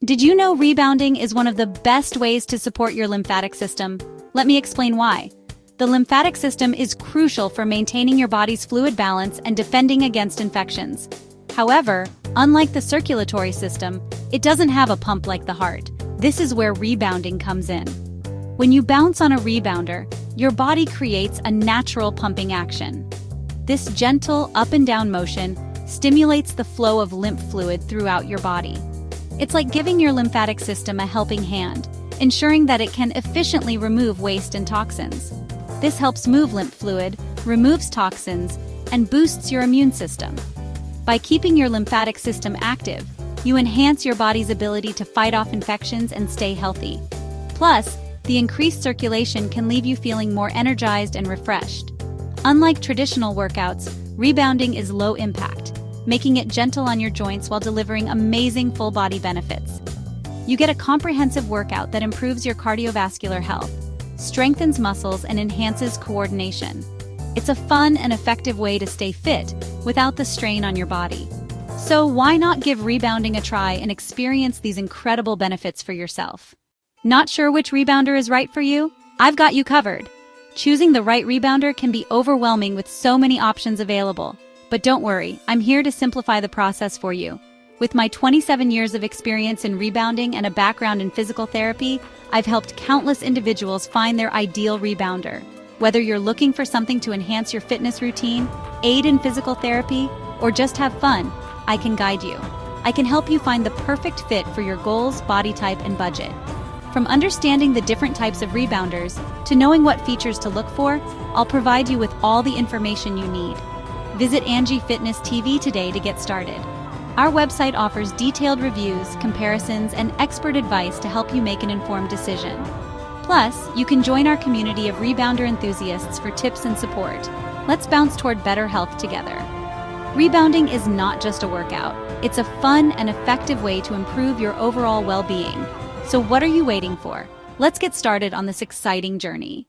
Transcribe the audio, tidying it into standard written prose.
Did you know rebounding is one of the best ways to support your lymphatic system? Let me explain why. The lymphatic system is crucial for maintaining your body's fluid balance and defending against infections. However, unlike the circulatory system, it doesn't have a pump like the heart. This is where rebounding comes in. When you bounce on a rebounder, your body creates a natural pumping action. This gentle up and down motion stimulates the flow of lymph fluid throughout your body. It's like giving your lymphatic system a helping hand, ensuring that it can efficiently remove waste and toxins. This helps move lymph fluid, removes toxins, and boosts your immune system. By keeping your lymphatic system active, you enhance your body's ability to fight off infections and stay healthy. Plus, the increased circulation can leave you feeling more energized and refreshed. Unlike traditional workouts, rebounding is low impact, making it gentle on your joints while delivering amazing full-body benefits. You get a comprehensive workout that improves your cardiovascular health, strengthens muscles, and enhances coordination. It's a fun and effective way to stay fit without the strain on your body. So why not give rebounding a try and experience these incredible benefits for yourself? Not sure which rebounder is right for you? I've got you covered. Choosing the right rebounder can be overwhelming with so many options available. But don't worry, I'm here to simplify the process for you. With my 27 years of experience in rebounding and a background in physical therapy, I've helped countless individuals find their ideal rebounder. Whether you're looking for something to enhance your fitness routine, aid in physical therapy, or just have fun, I can guide you. I can help you find the perfect fit for your goals, body type, and budget. From understanding the different types of rebounders to knowing what features to look for, I'll provide you with all the information you need. Visit AngieFitnessTV today to get started. Our website offers detailed reviews, comparisons, and expert advice to help you make an informed decision. Plus, you can join our community of rebounder enthusiasts for tips and support. Let's bounce toward better health together. Rebounding is not just a workout. It's a fun and effective way to improve your overall well-being. So what are you waiting for? Let's get started on this exciting journey.